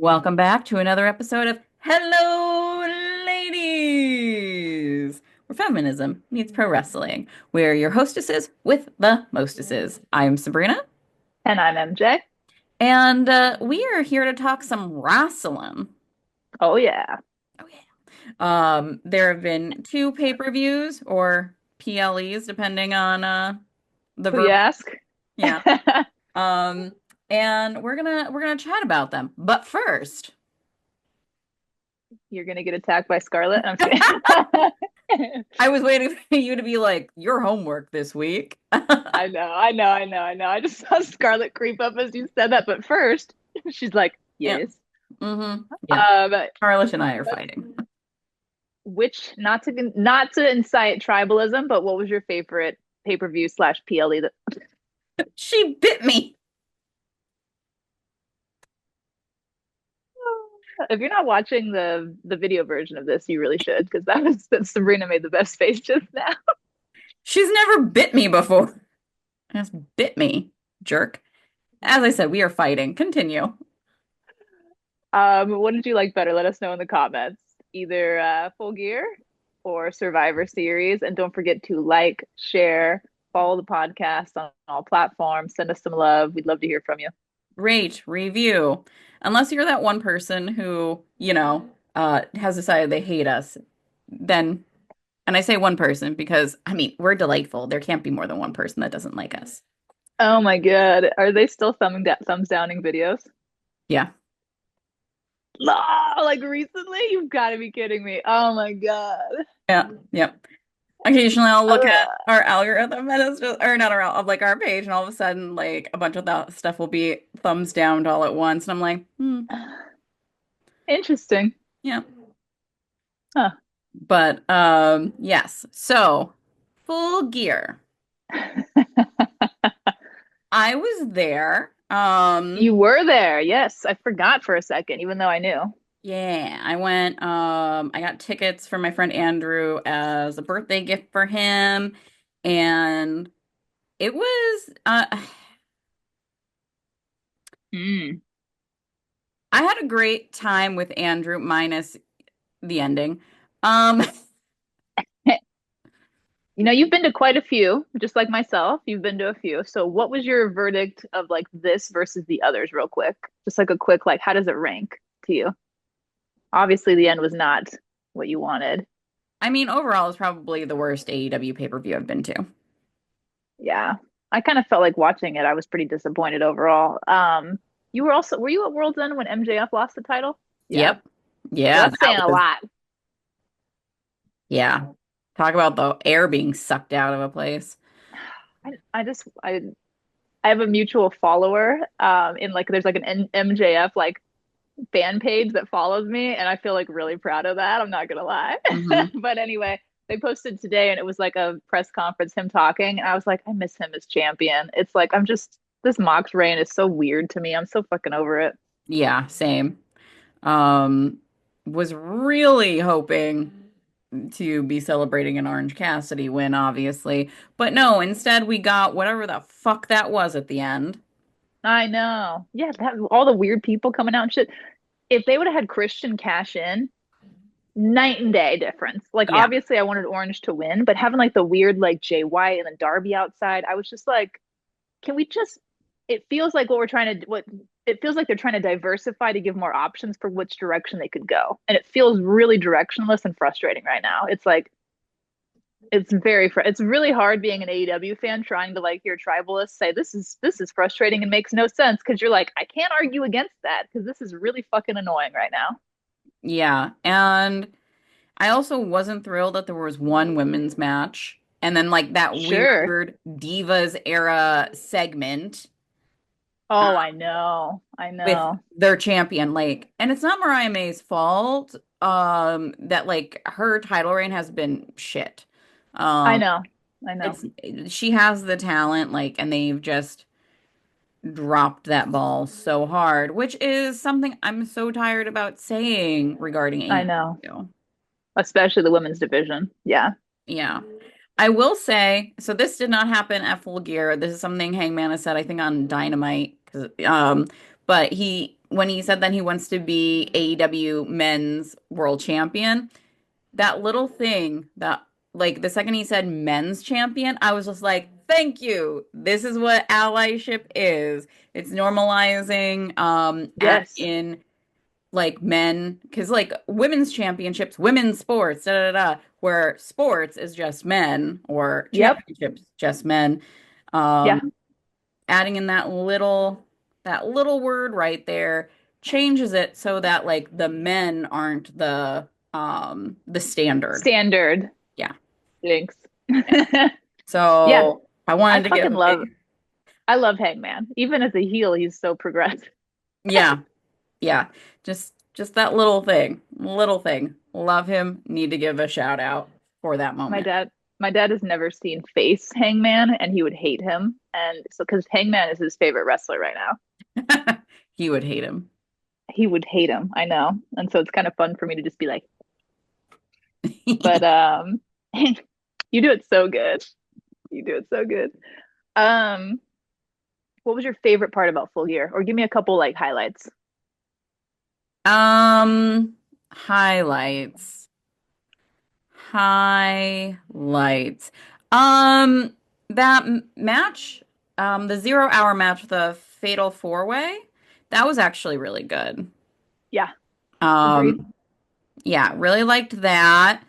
Welcome back to another episode of Hello, Ladies, where feminism meets pro wrestling. We're your hostesses with the mostesses. I'm Sabrina, And I'm MJ. and we are here to talk some wrestling. Oh yeah. Oh yeah. There have been two pay-per-views or PLEs, depending on the Who you verb. ask? Yeah. Um, and we're gonna chat about them. But first. You're gonna get attacked by Scarlet. I'm just kidding. I was waiting for you to be like, your homework this week. I know. I just saw Scarlet creep up as you said that, but first, she's like, Yeah. yes. Yeah. But Charlotte and I are fighting. which not to incite tribalism, but what was your favorite pay-per-view slash PLE that She bit me. if you're not watching the video version of this, you really should, because that Sabrina made the best face just now. She's never bit me before. Just bit me, jerk. As I said, we are fighting. Continue. What did you like better? Let us know in the comments. Either Full Gear or Survivor Series. And don't forget to like, share, follow the podcast on all platforms. Send us some love. We'd love to hear from you. Rate, review. Unless you're that one person who, has decided they hate us, then, and I say one person because, I mean, we're delightful. There can't be more than one person that doesn't like us. Oh my God. Are they still thumbs downing videos? Yeah. No, like recently? You've got to be kidding me. Oh my God. Yeah. Yeah. Occasionally I'll look at Ugh. our algorithm and it's just, or not our, of like our page, and all of a sudden, like a bunch of that stuff will be thumbs down all at once. And I'm like, Interesting. yeah. Huh. But yes. So Full Gear. I was there. You were there. Yes. I forgot for a second, even though I knew. Yeah, I went, I got tickets for my friend Andrew as a birthday gift for him. And it was Mm. I had a great time with Andrew minus the ending. Um, You've been to quite a few, just like myself. You've been to a few. So what was your verdict of like this versus the others, real quick? Just like a quick, like, how does it rank to you? Obviously, the end was not what you wanted. I mean, overall, it's probably the worst AEW pay-per-view I've been to. Yeah. I kind of felt like watching it. I was pretty disappointed overall. Were you at World's End when MJF lost the title? Yeah. Yep. So Yeah, that's saying that a was, lot. yeah. Talk about the air being sucked out of a place. I have a mutual follower in like there's like an MJF like fan page that follows me, and I feel like really proud of that. I'm not gonna lie. Hmm. But anyway, they posted today and it was like a press conference, him talking, and I was like, I miss him as champion. It's like I'm just this Mox reign is so weird to me. I'm so fucking over it. Yeah, same. Um, was really hoping to be celebrating an Orange Cassidy win, obviously. But no, instead we got whatever the fuck that was at the end. I know. Yeah, all the weird people coming out and shit. If they would have had Christian cash in, night and day difference. Like Yeah. obviously I wanted Orange to win, but having like the weird like Jay White and then Darby outside, I was just like, can we just it feels like what we're trying to what it feels like they're trying to diversify to give more options for which direction they could go. And it feels really directionless and frustrating right now. It's like it's really hard being an AEW fan trying to like hear tribalists say this is frustrating and makes no sense because you're like I can't argue against that because this is really fucking annoying right now. Yeah. And I also wasn't thrilled that there was one women's match and then like that Sure. weird Divas era segment Oh, I know. I with know. their champion. Like, and it's not Mariah May's fault, that like her title reign has been shit. I Um, know. I know. it's she has the talent, like, and they've just dropped that ball so hard, which is something I'm so tired about saying regarding I know. AEW. Especially the women's division. Yeah. Yeah. I will say, so this did not happen at Full Gear. This is something Hangman has said, I think, on Dynamite. But he when he said that he wants to be AEW men's world champion, that little thing that like the second he said men's champion, I was just like, thank you. This is what allyship is. It's normalizing add Yes. in like men because like women's championships, women's sports, da da da, where sports is just men or Yep. championships just men. Yeah. Um adding in that little word right there changes it so that like the men aren't the standard. Standard. Yeah. Jinx. Yeah. So I I wanted to give fucking a love big I love Hangman. Even as a heel, he's so progressive. yeah, yeah. Just that little thing. Love him. Need to give a shout out for that My moment. dad my dad has never seen face Hangman and he would hate him. And so because Hangman is his favorite wrestler right now. He would hate him. He would hate him, I know. And so it's kind of fun for me to just be like, but you do it so good. You do it so good. Um, what was your favorite part about Full Gear? Or give me a couple like highlights. Highlights. Highlights. Um, that match, the 0 hour match, the Fatal Four Way, that was actually really good. Yeah, agreed. Um, yeah, really liked that.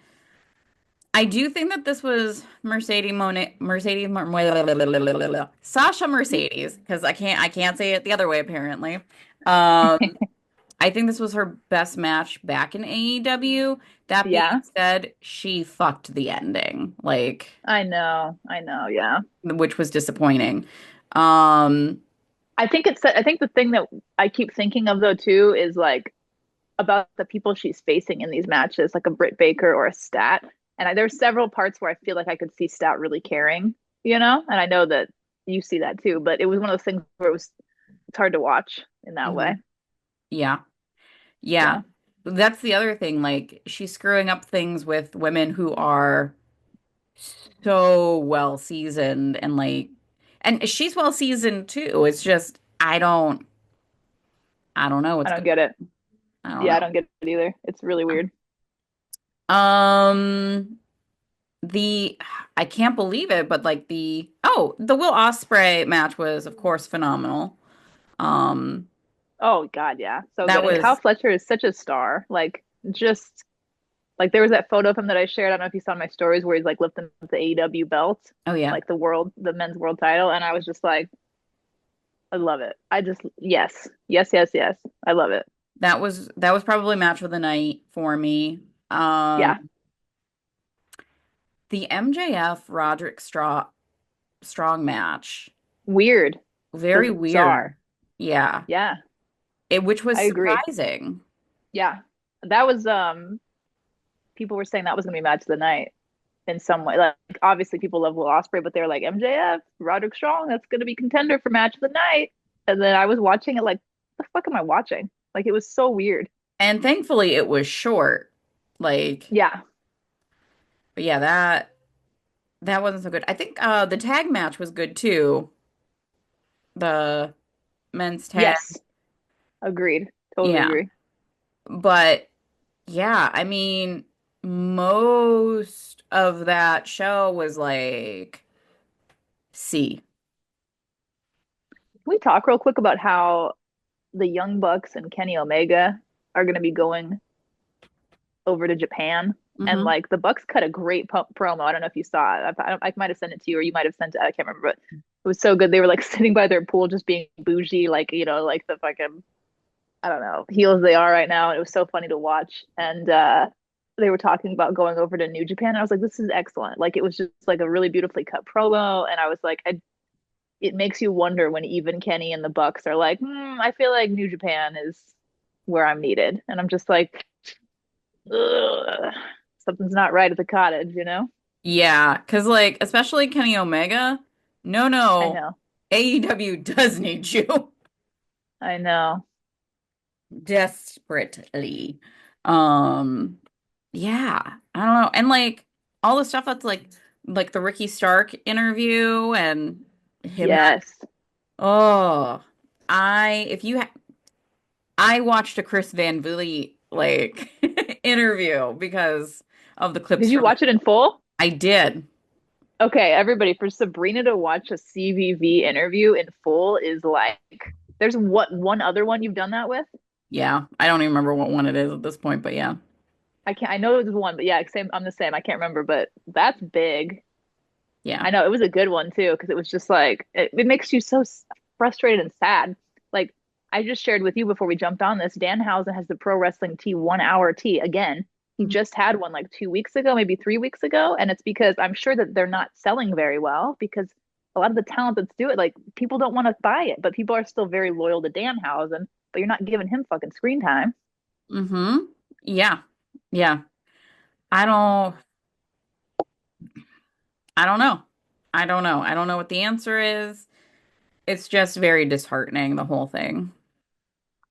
I do think that this was Sasha Mercedes, because I can't say it the other way apparently. Um, I think this was her best match back in AEW. That being Yeah, said, she fucked the ending, like, I know. I know. Yeah. which was disappointing. Um, I think the thing that I keep thinking of though too is like about the people she's facing in these matches, like a Britt Baker or a Stat. And there's several parts where I feel like I could see Stat really caring, you know? And I know that you see that too, but it was one of those things where it's hard to watch in that way. mhm. Yeah, yeah. Yeah. That's the other thing. Like, she's screwing up things with women who are so well seasoned and she's well seasoned too. It's just I don't know I what's don't going get it. I don't Yeah, I know. don't get it either. It's really weird. Um the I can't believe it, but like the Will Ospreay match was of course phenomenal. Um Oh God, yeah. So that good. And Kyle was Fletcher is such a star. Like just like there was that photo of him that I shared. I don't know if you saw my stories where he's like lifting up the AEW belt, oh yeah. like the men's world title. And I was just like, I love it. I just yes. Yes, yes, yes. I love it. That was probably match of the night for me. Um Yeah. the MJF Roderick Strong match. Weird. Very weird. Bizarre. Yeah. Yeah, Which was I agree. surprising. Yeah. That was people were saying that was gonna be match of the night in some way. Like obviously people love Will Ospreay, but they're like MJF, Roderick Strong, that's gonna be contender for match of the night. And then I was watching it like, the fuck am I watching? Like it was so weird. And thankfully it was short. Like, Yeah. but yeah, that wasn't so good. I think the tag match was good too. The men's tag. Yes. Agreed. Totally Yeah. agree. But yeah, I mean, most of that show was like C. Can we talk real quick about how the Young Bucks and Kenny Omega are going to be going over to Japan? And Hmm. like the Bucks cut a great promo. I don't know if you saw it. I might have sent it to you, or you might have sent it. I can't remember, but it was so good. They were like sitting by their pool, just being bougie, like you know, like the fucking I don't know heels they are right now. And it was so funny to watch. And they were talking about going over to New Japan. And I was like, this is excellent. Like it was just like a really beautifully cut promo. And I was like, it makes you wonder when even Kenny and the Bucks are like, I feel like New Japan is where I'm needed. And I'm just like, ugh, something's not right at the cottage, you know? Yeah, because like especially Kenny Omega, no, I no, know. AEW does need you I know. desperately. Um, yeah, I don't know, and like all the stuff that's like the Ricky Stark interview and him not. Yes. Oh, I if you ha I watched a Chris Van Vliet like interview because of the clips Did you from it. watch it in full? I did. Okay, everybody, for Sabrina to watch a CVV interview in full is like, there's what one other one you've done that with? Yeah. I don't even remember what one it is at this point, but yeah. I can't, I know it was one, but yeah, same, I'm the same. I can't remember, but that's big. Yeah. I know it was a good one too, because it was just like, it makes you so frustrated and sad. Like, I just shared with you before we jumped on this, Danhausen has the pro wrestling tea 1 hour tea again. He just had one like 2 weeks ago, maybe 3 weeks ago. And it's because I'm sure that they're not selling very well because a lot of the talent that's do it, like people don't want to buy it, but people are still very loyal to Danhausen, but you're not giving him fucking screen time. Mm-hmm. Yeah. Yeah. I don't I don't know. I don't know. I don't know what the answer is. It's just very disheartening, the whole thing.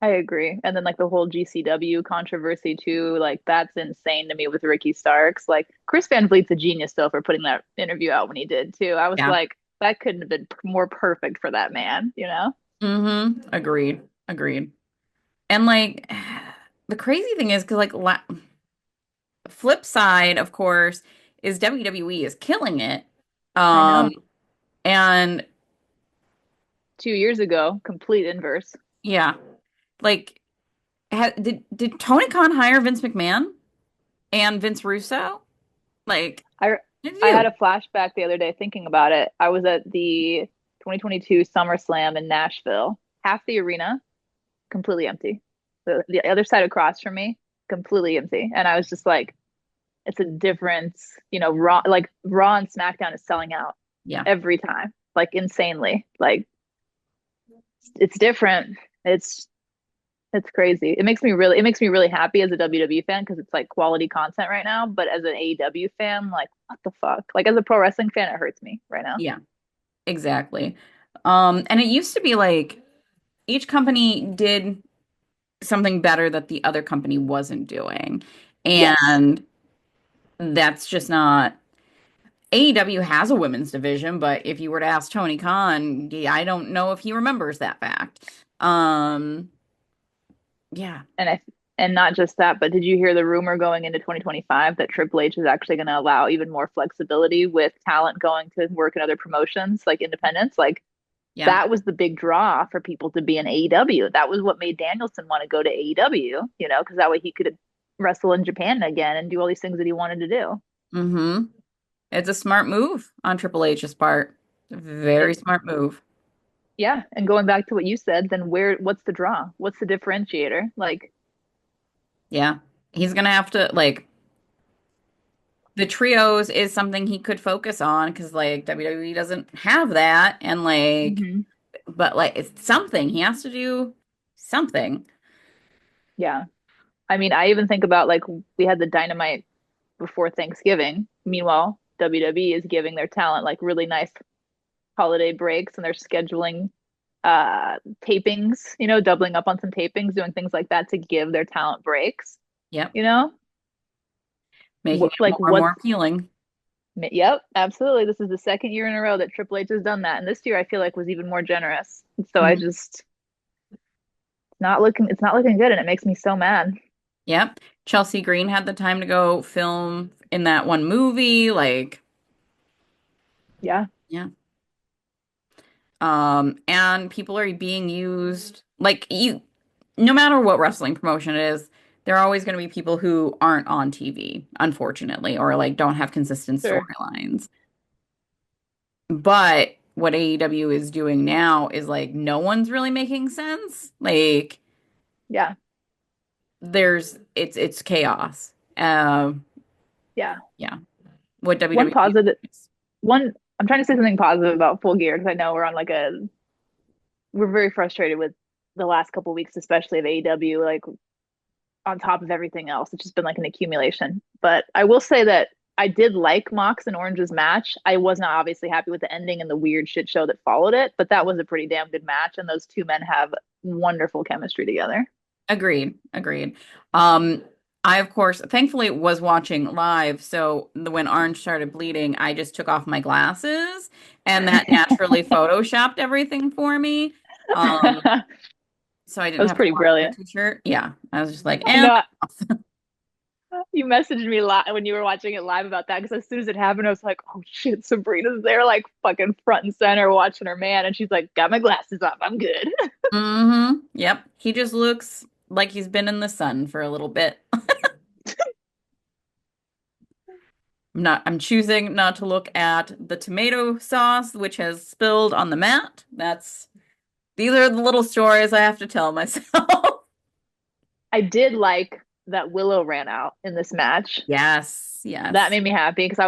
I agree. And then like the whole GCW controversy too, like that's insane to me with Ricky Starks. Like Chris Van Vliet's a genius still for putting that interview out when he did too. I was Yeah. like, that couldn't have been more perfect for that man, you know? Mm-hmm. Agreed. Agreed. And like the crazy thing is because like flip side, of course, is WWE is killing it. I Um, know. and 2 years ago, complete inverse. yeah, like did Tony Khan hire Vince McMahon and Vince Russo? Like, I did I had you? a flashback the other day thinking about it. I was at the 2022 SummerSlam in Nashville. Half the arena completely empty. The other side across from me completely empty. And I was just like, it's a difference, Raw and SmackDown is selling out Yeah, every time, like insanely. Like it's different. It's it's crazy. It makes me really happy as a WWE fan because it's like quality content right now. But as an AEW fan, like what the fuck? Like as a pro wrestling fan, it hurts me right now. yeah, exactly. And it used to be like each company did something better that the other company wasn't doing. Yes. And that's just not AEW has a women's division, but if you were to ask Tony Khan, yeah, I don't know if he remembers that fact. Um, yeah, And I and not just that, but did you hear the rumor going into 2025 that Triple H is actually going to allow even more flexibility with talent going to work in other promotions like independents? Like yeah, that was the big draw for people to be in AEW. That was what made Danielson want to go to AEW, because that way he could wrestle in Japan again and do all these things that he wanted to do. mm-hmm. It's a smart move on Triple H's part. Very It, smart move. yeah, and going back to what you said, then what's the draw? What's the differentiator? Like, Yeah, he's gonna have to like the trios is something he could focus on because like WWE doesn't have that, and like, mhm. but like it's something he has to do something. Yeah. I mean, I even think about like we had the Dynamite before Thanksgiving. Meanwhile, WWE is giving their talent like really nice holiday breaks and they're scheduling tapings, doubling up on some tapings, doing things like that to give their talent breaks, Yep, you know? making it Like more and more what's appealing. Yep, absolutely. This is the second year in a row that Triple H has done that. And this year I feel like was even more generous. So I Mhm. just it's not looking good and it makes me so mad. Yep. Chelsea Green had the time to go film in that one movie. Like, Yeah. yeah. And people are being used like you, no matter what wrestling promotion it is, there are always going to be people who aren't on TV, unfortunately, or like don't have consistent Sure. storylines. But what AEW is doing now is like no one's really making sense. Like Yeah. it's chaos. Yeah. Yeah. What One WWE positive is. one I'm trying to say something positive about Full Gear because I know we're very frustrated with the last couple of weeks, especially of AEW, like on top of everything else. It's just been like an accumulation. But I will say that I did like Mox and Orange's match. I was not obviously happy with the ending and the weird shit show that followed it, but that was a pretty damn good match. And those two men have wonderful chemistry together. Agreed. Agreed. Um, I of course, thankfully was watching live, so when Orange started bleeding, I just took off my glasses, and that naturally photoshopped everything for me. Um, so I That didn't was have to pretty wash my brilliant. t-shirt. Yeah, I was just like, I and know you messaged me li when you were watching it live about that because as soon as it happened, I was like, "Oh shit, Sabrina's there, like fucking front and center watching her man," and she's like, "Got my glasses off, I'm good." Yep. He just looks like he's been in the sun for a little bit. I'm choosing not to look at the tomato sauce, which has spilled on the mat. These are the little stories I have to tell myself. I did like that Willow ran out in this match. Yes, That yes. made me happy because I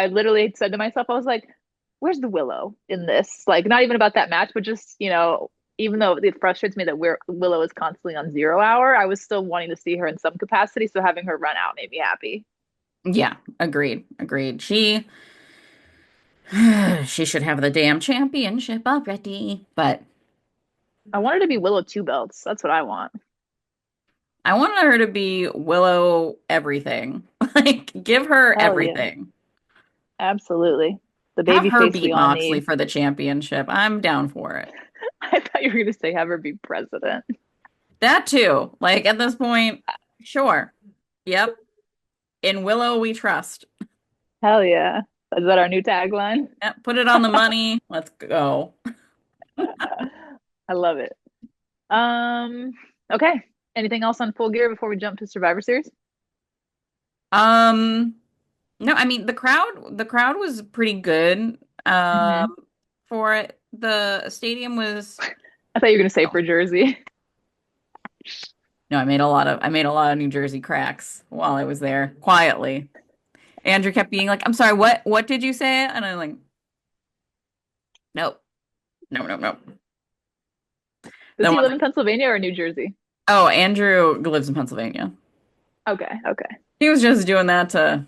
literally said to myself, I was like, "Where's the Willow in this?" Like, not even about that match, but just even though it frustrates me that Willow is constantly on 0 hour, I was still wanting to see her in some capacity. So having her run out made me happy. Yeah, agreed. Agreed. She should have the damn championship already. But I wanted to be Willow two belts. That's what I want. I wanted her to be Willow everything. Like, give her Hell yeah, everything. absolutely. The Have baby her face we beat all Moxley need. for the championship. I'm down for it. I thought you were going to say have her be president. That too. Like at this point, sure. Yep. In Willow we trust. Hell yeah. Is that our new tagline? Yep, put it on the money. Let's go. I love it. Um, okay. Anything else on Full Gear before we jump to Survivor Series? Um, no, I mean the crowd was pretty good. Hmm. For it. The stadium was I thought you were going to say for Jersey. no, I made a lot of New Jersey cracks while I was there quietly. Andrew kept being like, "I'm sorry, what did you say?" And I'm like, "Nope. No, no, no." Does Then he once, live in Pennsylvania or New Jersey? oh, Andrew lives in Pennsylvania. Okay, okay. He was just doing that to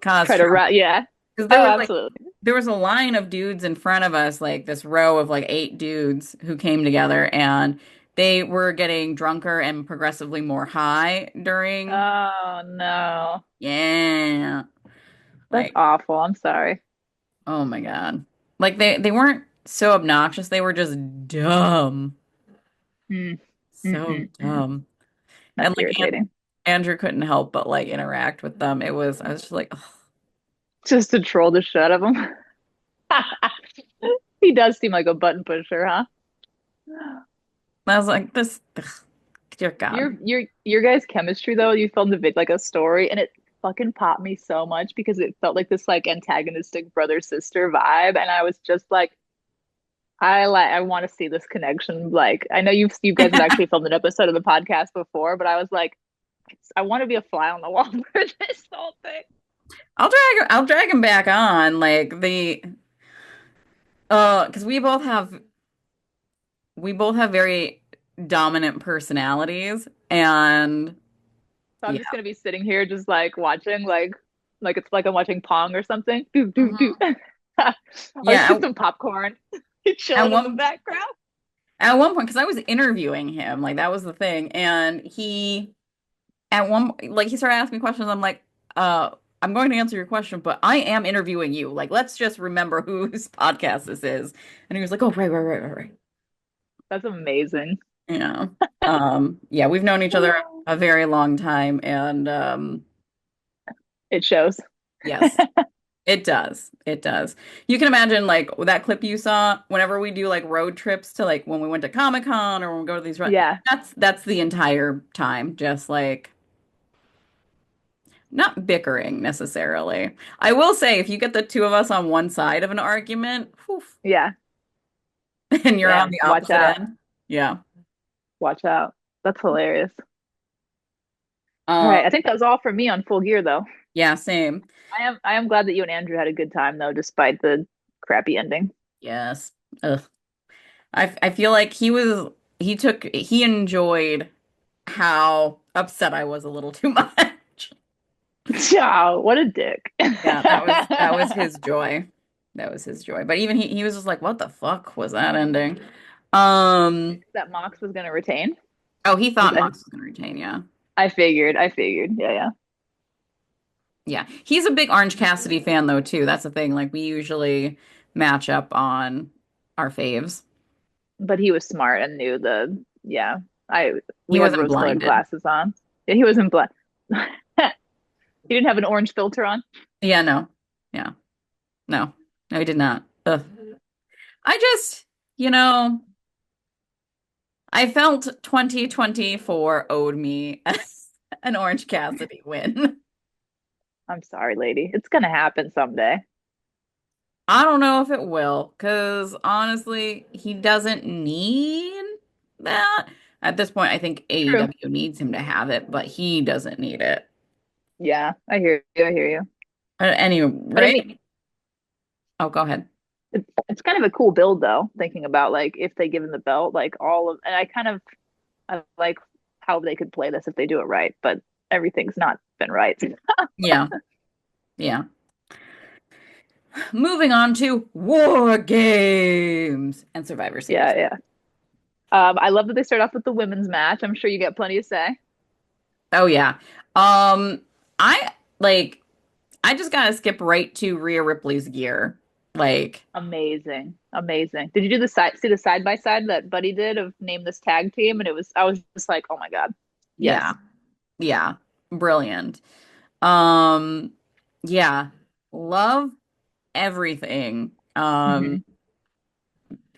cause Try to trouble. rat, yeah. Because Oh, absolutely. there was a line of dudes in front of us, like this row of like 8 dudes who came together and they were getting drunker and progressively more high during, Oh no. yeah. That's Like, awful. I'm sorry. oh my God. Like they weren't so obnoxious, they were just dumb. Mm, So dumb. that's And like irritating. Andrew couldn't help but like interact with them. I was just like, ugh. Just to troll the shit out of him. He does seem like a button pusher, huh? I was like, this, ugh, dear God. Your guys' chemistry though, you filmed a vid like a story and it fucking popped me so much because it felt like this like antagonistic brother sister vibe and I was just like I want to see this connection. Like I know you guys have actually filmed an episode of the podcast before, but I was like I want to be a fly on the wall for this whole thing. I'll drag him back on like because we both have very dominant personalities and So I'm yeah. just gonna be sitting here just like watching like it's like I'm watching Pong or something. Do do do. Mhm. I'll just Yeah, get some popcorn, at chilling in the one background. at one point because I was interviewing him, like that was the thing, and he at one like he started asking me questions. I'm like, I'm going to answer your question, but I am interviewing you. Like, let's just remember whose podcast this is. And he was like, oh, right, right, right, right, right. That's amazing. Yeah. Yeah, we've known each other a very long time, and It shows. yes, it does. It does. You can imagine like that clip you saw whenever we do like road trips to like when we went to Comic-Con or when we go to these run. Yeah, That's the entire time, just like not bickering necessarily. I will say if you get the two of us on one side of an argument, whew, yeah. and you're on Damn, the watch opposite out. end, yeah. Watch out. That's hilarious. All Um, right, I think that was all for me on Full Gear though. yeah, same. I am glad that you and Andrew had a good time though, despite the crappy ending. Yes. Ugh. I feel like he enjoyed how upset I was a little too much. Ciao, what a dick. Yeah, that was his joy. That was his joy. But even he was just like, what the fuck was that ending? Um, That Mox was gonna retain. oh, he Was thought that Mox was gonna retain, yeah. I figured. Yeah, yeah. Yeah. He's a big Orange Cassidy fan though too. That's the thing. Like we usually match up on our faves. But he was smart and knew the Yeah. I He we had wasn't rose-colored blinded. glasses on. Yeah, he wasn't black. He didn't have an orange filter on. Yeah, no. Yeah. No. No, he did not. Ugh. I just, you know, I felt 2024 owed me an Orange Cassidy win. I'm sorry, lady. It's gonna happen someday. I don't know if it will, because honestly, he doesn't need that. At this point, I think True. AEW needs him to have it, but he doesn't need it. Yeah, I hear you. I hear you. Anyway, But I mean, right? Oh, go ahead. it's kind of a cool build though, thinking about like if they give him the belt, like all of, and I like how they could play this if they do it right, but everything's not been right. Yeah, yeah. Moving on to War Games and Survivor Series. Yeah, yeah. I love that they start off with the women's match. I'm sure you get plenty to say. Oh yeah. Um, I like I just gotta skip right to Rhea Ripley's gear. Like, Amazing, amazing. Did you do the side see the side by side that Buddy did of name this tag team? And it was I was just like, oh my God, yeah, yes. yeah, brilliant. Um, yeah, love everything. Hmm.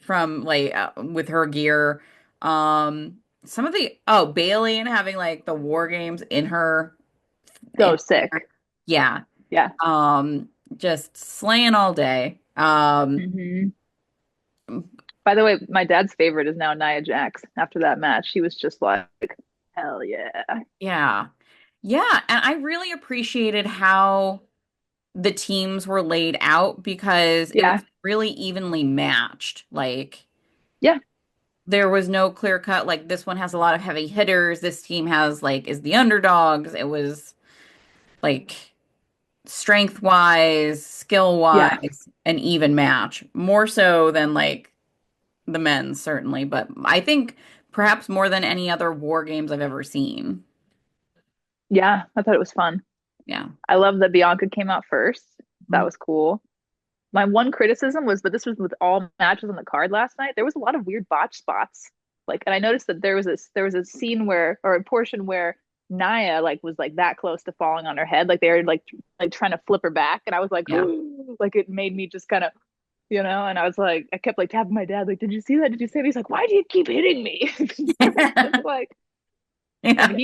From like with her gear. Some of the Bailey and having like the War Games So in sick. her, yeah. Yeah. Um, just slaying all day. Hmm. By the way, my dad's favorite is now Nia Jax. After that match, he was just like, hell yeah. Yeah. Yeah, and I really appreciated how the teams were laid out because it Yeah. was really evenly matched. Like Yeah. there was no clear cut, like this one has a lot of heavy hitters, this team has like is the underdogs. It was like strength wise, skill Yeah. wise, an even match. More so than like the men's, certainly, but I think perhaps more than any other war games I've ever seen. Yeah. I thought it was fun. Yeah. I love that Bianca came out first. That Mhm. was cool. My one criticism was, but this was with all matches on the card last night, there was a lot of weird botch spots. Like, and I noticed that there was a scene where, or a portion where Nia like was like that close to falling on her head, like they were like trying to flip her back, and I was like, Yeah. like it made me just kind of, and I was like, I kept like tapping my dad, like, did you see that? Did you see that? He's like, why do you keep hitting me? Just like, and Yeah.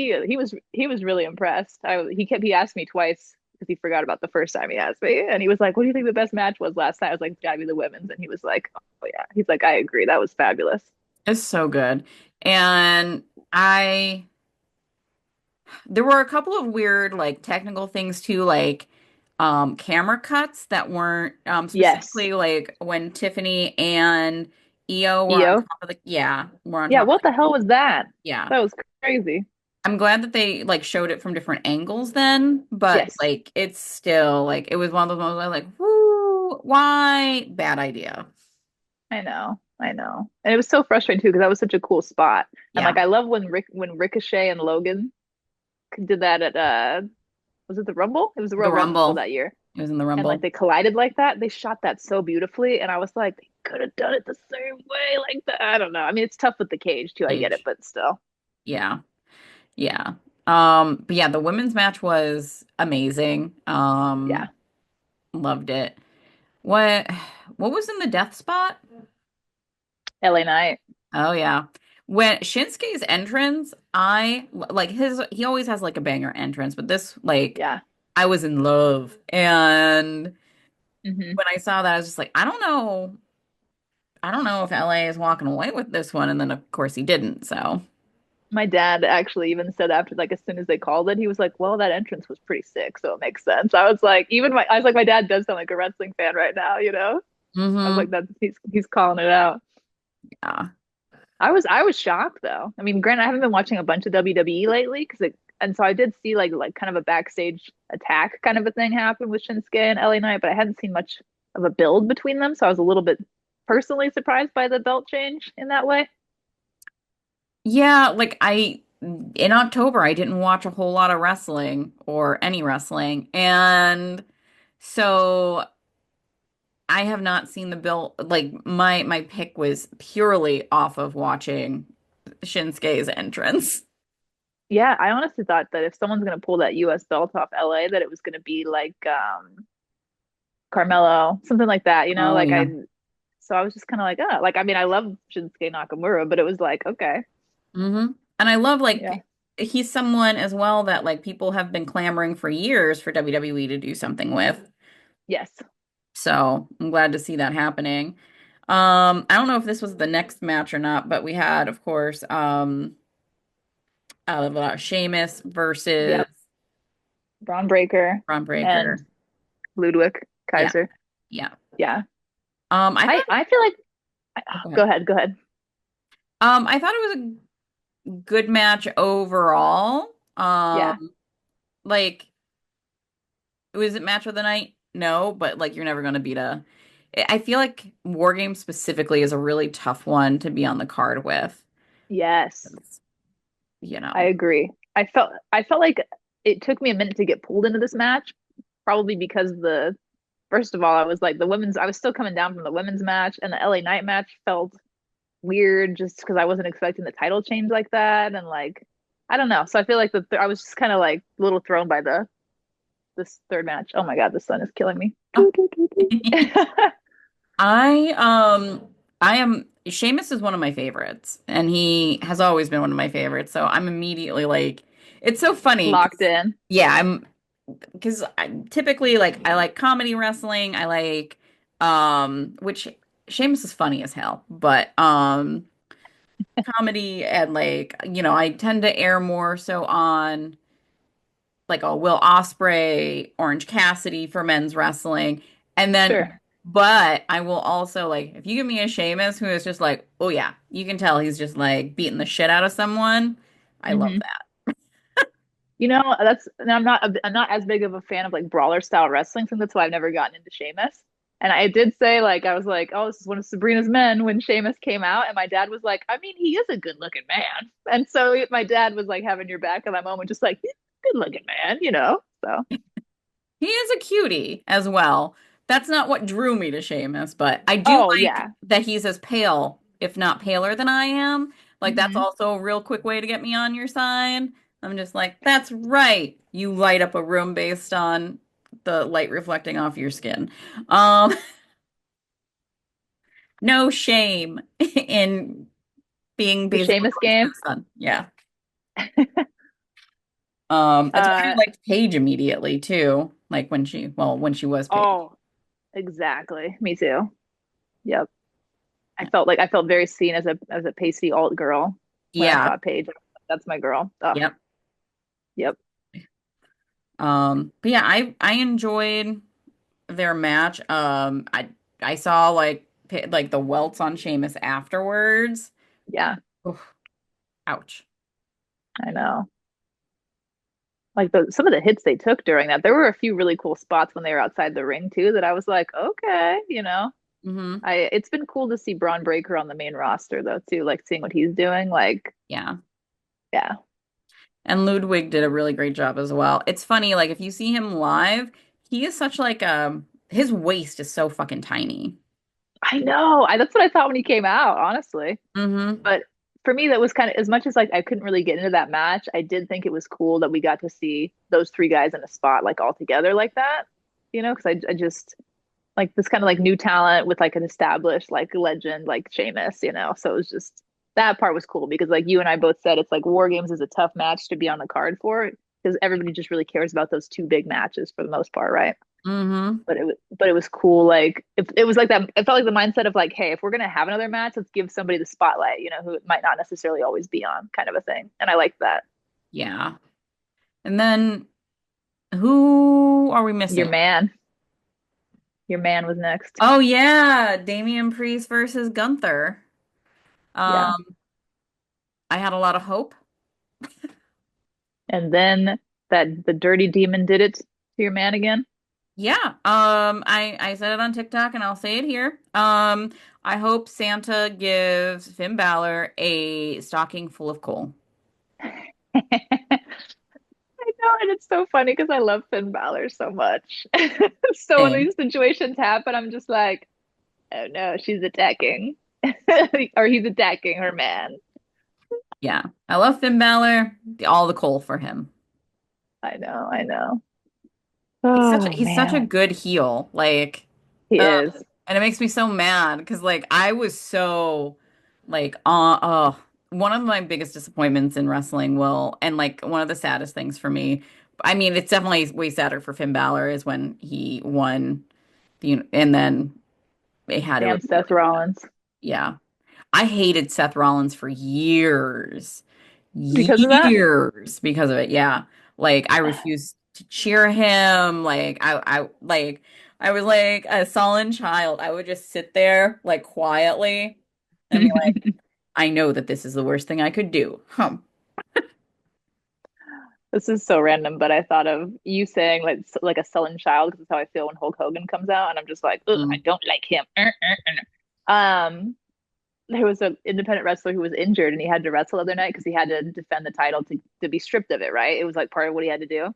he was really impressed. He asked me twice because he forgot about the first time he asked me, and he was like, "What do you think the best match was last night?" I was like, "Gotta be the women's," and he was like, "Oh yeah." He's like, "I agree, that was fabulous." It's so good. And I there were a couple of weird like technical things too, like camera cuts that weren't Yes, specifically like when Tiffany and EO were on Io. top of the were on Yeah, top of what the the hell was that? yeah. That was crazy. I'm glad that they like showed it from different angles then, but Yes, like it's still like it was one of those moments where like, whoo, why? Bad idea. I know, I know, and it was so frustrating too because that was such a cool spot, and like Yeah. I love when Ricochet and Logan did that at was it the Rumble? It was the The Royal Rumble Rumble. that year. It was in the And like Rumble. they collided like that. They shot that so beautifully, and I was like, they could have done it the same way, like that. I don't know. I mean, it's tough with the cage too. I get it, Cage. but still, Yeah. Yeah. But yeah, the women's match was amazing. yeah. Loved it. What what was in the death spot? LA Knight, Oh yeah. When Shinsuke's entrance, I like he always has like a banger entrance, but this like yeah. I was in love. And Hmm. when I saw that, I was just like, I don't know. I don't know if LA is walking away with this one. And then of course he didn't. So My dad actually even said after, like, as soon as they called it, he was like, "Well, that entrance was pretty sick, so it makes sense." I was like, I was like, my dad does sound like a wrestling fan right now, you know? I was like, hmm that's he's calling it out. yeah. I was shocked though. I mean, granted, I haven't been watching a bunch of WWE lately and so I did see like kind of a backstage attack kind of a thing happen with Shinsuke and LA Knight, but I hadn't seen much of a build between them, so I was a little bit personally surprised by the belt change in that way. Yeah, like I in October I didn't watch a whole lot of wrestling or any wrestling. And so I have not seen the bill like my pick was purely off of watching Shinsuke's entrance. Yeah, I honestly thought that if someone's gonna pull that US belt off LA, that it was gonna be like Carmelo, something like that, Oh like yeah. so I was just kind of like, oh, like I mean I love Shinsuke Nakamura, but it was like, okay, And I love yeah. like he's someone as well that like people have been clamoring for years for WWE to do something with. Yes. So I'm glad to see that happening. I don't know if this was the next match or not, but we had, of course, Sheamus versus Yep. Braun Breaker Braun and Breaker. Ludwig Yeah, Kaiser. yeah. Yeah. I thought, I feel like oh, go go ahead. ahead, go ahead. I thought it was a good match overall. Yeah. Like, was it match of the night? No, but like, you're never gonna beat a. I feel like War Games specifically is a really tough one to be on the card with. Yes. It's, you I know. agree. I felt like it took me a minute to get pulled into this match, probably because the first of all, I was like I was still coming down from the women's match, and the LA Knight match felt weird just because I wasn't expecting the title change like that, and like I don't know. So I feel like I was just kind of like a little thrown by the this third match. Oh my God, the sun is killing me. Oh. Toot, toot, toot, toot. I I am Seamus is one of my favorites, and he has always been one of my favorites. So I'm immediately like, it's so funny Locked 'cause, in. yeah, I'm because I typically like I like comedy wrestling. I like which Seamus is funny as hell, but comedy and like I tend to air more so on like a Will Ospreay, Orange Cassidy for men's wrestling. And then, Sure. but I will also like, if you give me a Sheamus who is just like, oh yeah, you can tell he's just like beating the shit out of someone. I love Hmm. That's and I'm not as big of a fan of like brawler style wrestling, so that's why I've never gotten into Sheamus. And I did say like I was like, oh, this is one of Sabrina's men when Sheamus came out, and my dad was like, I mean, he is a good looking man. And so my dad was like having your back at that moment, just like he's a good looking man. So He is a cutie as well. That's not what drew me to Sheamus, but I do oh like yeah. that he's as pale, if not paler than I am. Like that's Hmm. also a real quick way to get me on your side. I'm just like, that's right. You light up a room based on the light reflecting off your skin. Um, no shame in being The basically Sheamus close to game. the sun. Yeah. That's why I Uh liked Paige immediately too. Like when she was Paige. oh, exactly. Me too. Yep. I felt very seen as a pasty alt girl when I Yeah. saw Paige. That's my girl. Oh, Yep. yep. But yeah, I enjoyed their match. I saw like the welts on Sheamus afterwards. Yeah, Oof, ouch. I know. Like some of the hits they took during that, there were a few really cool spots when they were outside the ring too that I was like, okay. Hmm. It's been cool to see Braun Breaker on the main roster though too, like seeing what he's doing. Like, Yeah. yeah, And Ludwig did a really great job as well. It's funny, like if you see him live, he is such like his waist is so fucking tiny. I know. That's what I thought when he came out, honestly. Hmm. But for me, that was kind of as much as like I couldn't really get into that match. I did think it was cool that we got to see those three guys in a spot like all together like that. Because I just like this kind of like new talent with like an established like legend like Sheamus. So it was just that part was cool because like you and I both said it's like War Games is a tough match to be on the card for because everybody just really cares about those two big matches for the most part, right? Hmm. But it was cool. Like if it was like that, it felt like the mindset of like, hey, if we're gonna have another match, let's give somebody the spotlight, who it might not necessarily always be on, kind of a thing. And I like that. Yeah. And then who are we Your missing? man, your man was next. Oh yeah, Damian Priest versus Gunther. Yeah. Um, I had a lot of hope. And then that the dirty demon did it to your man again. Yeah. I said it on TikTok and I'll say it here. I hope Santa gives Finn Balor a stocking full of coal. I know, and it's so funny because I love Finn Balor so much. So when Same. these situations happen, I'm just like, oh no, she's attacking, or he's attacking her man. Yeah. I love Finn Balor. All the coal for him. I know, I know. He's such a, Oh he's such a man, good heel. Like, he uh, is. and it makes me so mad because like I was so like one of my biggest disappointments in wrestling will and like one of the saddest things for me. I mean, it's definitely way sadder for Finn Balor is when he won and then they had to And ignore Seth it. Rollins Yeah. I hated Seth Rollins for years, because of that. years because of it. Yeah. Like I refused to cheer him. I was like a sullen child. I would just sit there like quietly and be like, I know that this is the worst thing I could do. This is so random, but I thought of you saying like a sullen child because that's how I feel when Hulk Hogan comes out, and I'm just like, ugh, I Mm. don't like him. There was an independent wrestler who was injured and he had to wrestle the other night because he had to defend the title to be stripped of it, right? It was like part of what he had to do.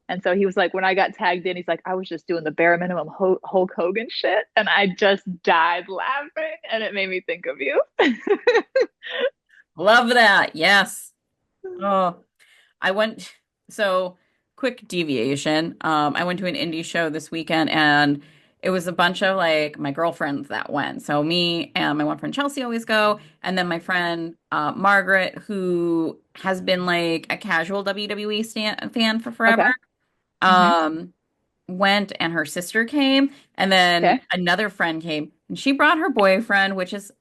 And so he was like, when I got tagged in, he's like, I was just doing the bare minimum Hulk Hogan shit. And I just died laughing. And it made me think of you. Love that. Yes. Oh, I went, so quick deviation. I went to an indie show this weekend and it was a bunch of like my girlfriends that went. So me and my one friend Chelsea always go. And then my friend Margaret, who has been like a casual WWE fan for forever, Okay. Hmm. um, went and her sister came. And then Okay. another friend came and she brought her boyfriend, which is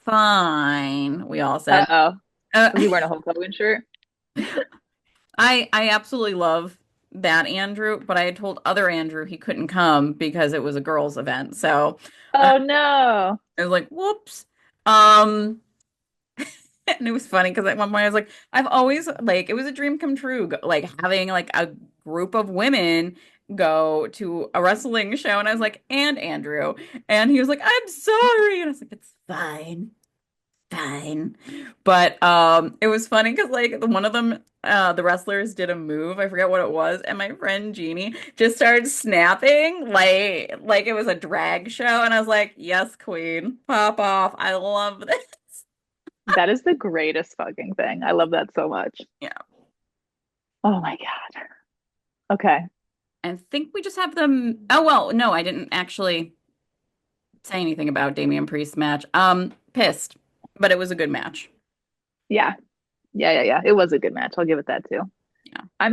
fine, we all said. Uh-oh. Uh, Was he wearing a Hulk Hogan shirt? I absolutely love that Andrew, but I had told other Andrew he couldn't come because it was a girls' event. So Oh no. I was like, whoops. Um, and it was funny because at one point I was like, I've always like it was a dream come true, like having like a group of women go to a wrestling show, and I was like, and Andrew, and he was like, I'm sorry, and I was like, it's fine. Fine. But it was funny because like one of them the wrestlers did a move, I forget what it was, and my friend Jeannie just started snapping like it was a drag show and I was like, "Yes, queen. Pop off. I love this." That is the greatest fucking thing. I love that so much. Yeah. Oh my God. Okay. I think we just have them. Oh well, no, I didn't actually say anything about Damian Priest match. Pissed, but it was a good match. Yeah. Yeah. It was a good match. I'll give it that too. Yeah.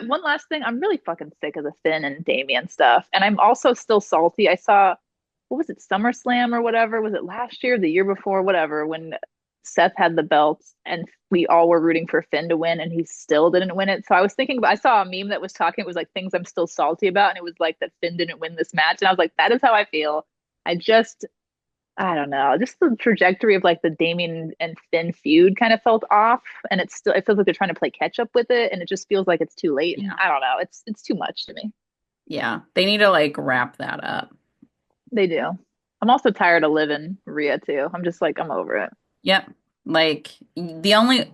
One last thing. I'm really fucking sick of the Finn and Damien stuff. And I'm also still salty. I saw, what was it, SummerSlam or whatever? Was it last year, the year before, whatever, when Seth had the belts and we all were rooting for Finn to win and he still didn't win it. So I was thinking, I saw a meme that was talking, it was like things I'm still salty about. And it was like that Finn didn't win this match. And I was like, that is how I feel. I just, I don't know, just the trajectory of like the Damien and Finn feud kind of felt off, and it feels like they're trying to play catch up with it, and it just feels like it's too late. And Yeah. I don't know, it's too much to me. Yeah. They need to like wrap that up. They do. I'm also tired of living Rhea too. I'm just like I'm over it. Yep. Like the only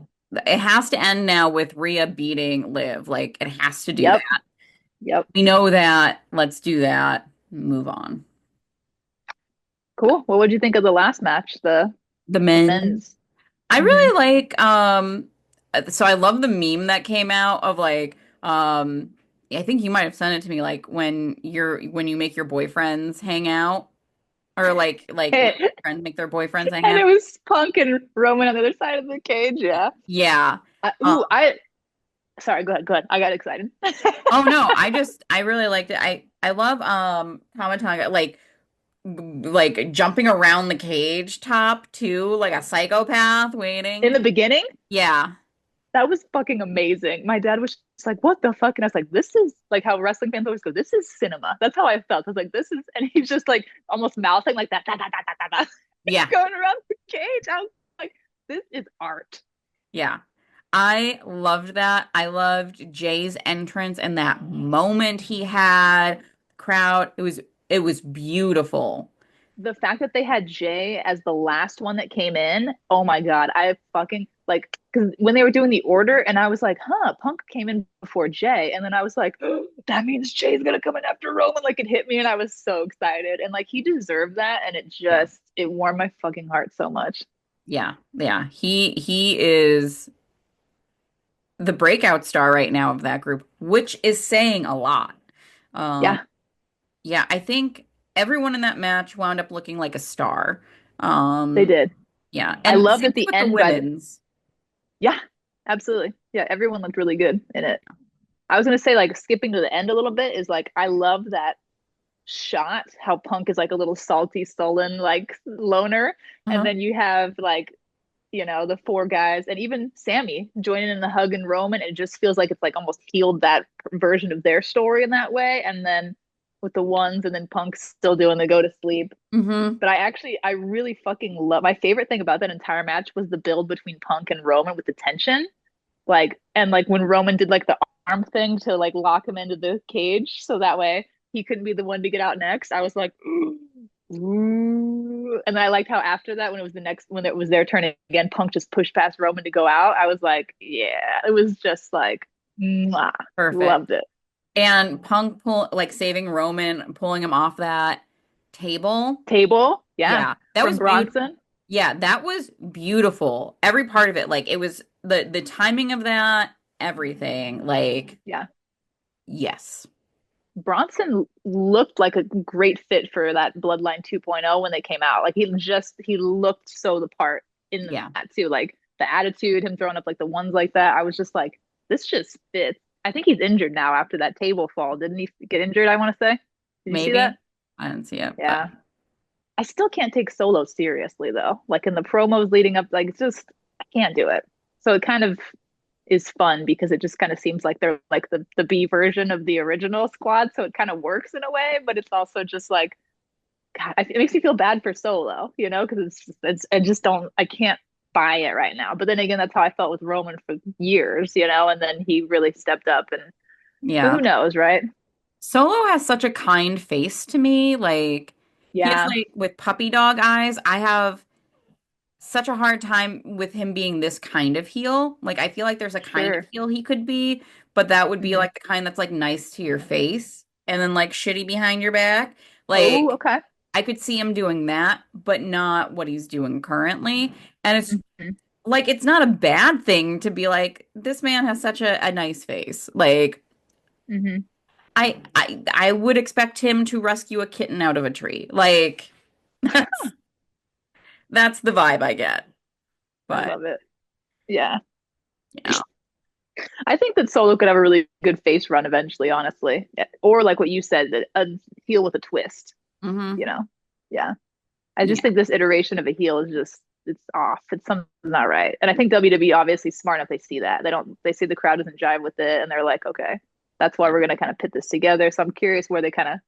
it has to end now with Rhea beating Liv. Like it has to do Yep, that. yep. We know that. Let's do that. Move on. Cool. What would you think of the last match, The the men. men's? I Hmm. really like so I love the meme that came out of like I think you might have sent it to me like when you make your boyfriends hang out or like when Hey, friends make their boyfriends hang and out. it was Punk and Roman on the other side of the cage. Yeah. Yeah. I, Um, ooh, I sorry. Go ahead. Go ahead. I got excited. oh no, I really liked it. I love Tamatanga like jumping around the cage top too, like a psychopath In waiting. the beginning, Yeah. that was fucking amazing. My dad was just like, "What the fuck?" And I was like, "This is like how wrestling fans always go. This is cinema." That's how I felt. I was like, "This is," and he's just like almost mouthing like that, da, da, da, da, da, da, Yeah. going around the cage. I was like, "This is art." Yeah. I loved that. I loved Jay's entrance and that moment he had. Crowd. It was beautiful. The fact that they had Jay as the last one that came in, oh my God, I fucking like because when they were doing the order, and I was like, huh, Punk came in before Jay, and then I was like, oh, that means Jay's gonna come in after Roman. Like it hit me, and I was so excited, and like he deserved that, and Yeah. it warmed my fucking heart so much. Yeah, yeah. He is the breakout star right now of that group, which is saying a lot. Um, Yeah, yeah, I think everyone in that match wound up looking like a star. they Um, did. yeah, I and loved same at thing the with the end women's. yeah, absolutely. Yeah, everyone looked really good in it. I was gonna say like skipping to the end a little bit is like I love that shot, how Punk is like a little salty, sullen, like loner. And Uh-huh. then you have like, the four guys and even Sammy joining in the hug and Roman. It just feels like it's like almost healed that version of their story in that way. And then with the ones and then Punk still doing the go to sleep. Mm-hmm. But I really fucking love my favorite thing about that entire match was the build between Punk and Roman with the tension. Like, and like when Roman did like the arm thing to like lock him into the cage so that way he couldn't be the one to get out next. I was like, ooh. And then I liked how after that, when it was their turn again, Punk just pushed past Roman to go out. I was like, yeah, it was just like, mwah, Perfect. loved it. And Punk like saving Roman, pulling him off that table. Table, yeah, Yeah, that from was beautiful. Bronson, Yeah, that was beautiful. Every part of it, like it was the timing of that, everything. Like, yeah. yes. Bronson looked like a great fit for that Bloodline 2.0 when they came out. Like he looked so the part in Yeah. that too. Like the attitude, him throwing up like the ones like that. I was just like, this just fits. I think he's injured now after that table fall. Didn't he get injured? I want to say. Did you see that? Maybe. I didn't see it, but Yeah. I still can't take Solo seriously though. Like in the promos leading up, like it's just I can't do it. So it kind of is fun because it just kind of seems like they're like the B version of the original squad. So it kind of works in a way, but it's also just like God, it makes me feel bad for Solo, because I just don't I can't buy it right now. But then again, that's how I felt with Roman for years, and then he really stepped up, and so who yeah. knows, right? Solo has such a kind face to me. Like he has Yeah, like with puppy dog eyes. I have such a hard time with him being this kind of heel. Like I feel like there's a kind of sure. heel he could be, but that would be Hmm. like the kind that's like nice to your face and then like shitty behind your back. Oh, Like okay. I could see him doing that, but not what he's doing currently. And it's Hmm. like it's not a bad thing to be like, this man has such a nice face. Like Hmm. I would expect him to rescue a kitten out of a tree. Like that's the vibe I get. I But love it. Yeah. yeah. I think that Solo could have a really good face run eventually, honestly. Or like what you said, a heel with a twist, Hmm. you know? Yeah. I just Yeah. think this iteration of a heel is just it's off. It's something's not right. And I think WWE obviously smart enough they see that. They see the crowd doesn't jive with it and they're like, okay, that's why Yeah. we're gonna kind of put this together. So I'm curious where they kind of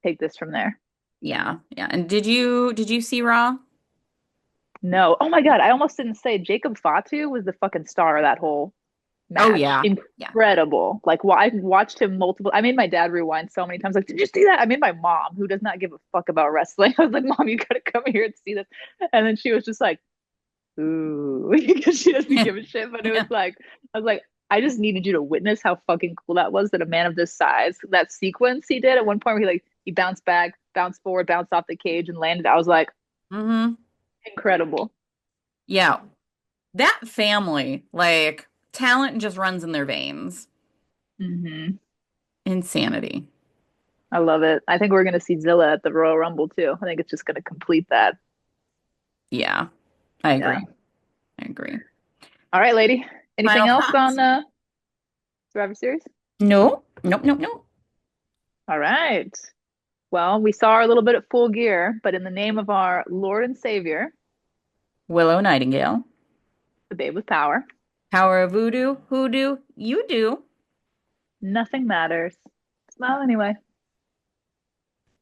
take this from there. Yeah. Yeah. And did you see Raw? No. Oh my God, I almost didn't say Jacob Fatu was the fucking star of that whole Oh match. yeah. Yeah. Incredible. Like, I watched him multiple. I made my dad rewind so many times. Like, did you see that? I made my mom, who does not give a fuck about wrestling. I was like, Mom, you gotta come here and see this. And then she was just like, ooh, because she doesn't Yeah. give a shit. But it was Yeah. like, I was like, I just needed you to witness how fucking cool that was. That a man of this size, that sequence he did at one point where he bounced back, bounced forward, bounced off the cage, and landed. I was like, Hmm. incredible. Yeah. That family, like talent just runs in their veins. Hmm. Insanity. I love it. I think we're gonna see Zilla at the Royal Rumble too. I think it's just gonna complete that. Yeah. I Yeah. agree. I agree. All right, lady. Anything Final else on thoughts? Survivor Series? No. Nope. Nope. Nope. All right. Well, we saw her a little bit at Full Gear, but in the name of our Lord and Savior, Willow Nightingale. the Babe with Power, Power of voodoo. Hoodoo. You do. nothing matters. Smile anyway.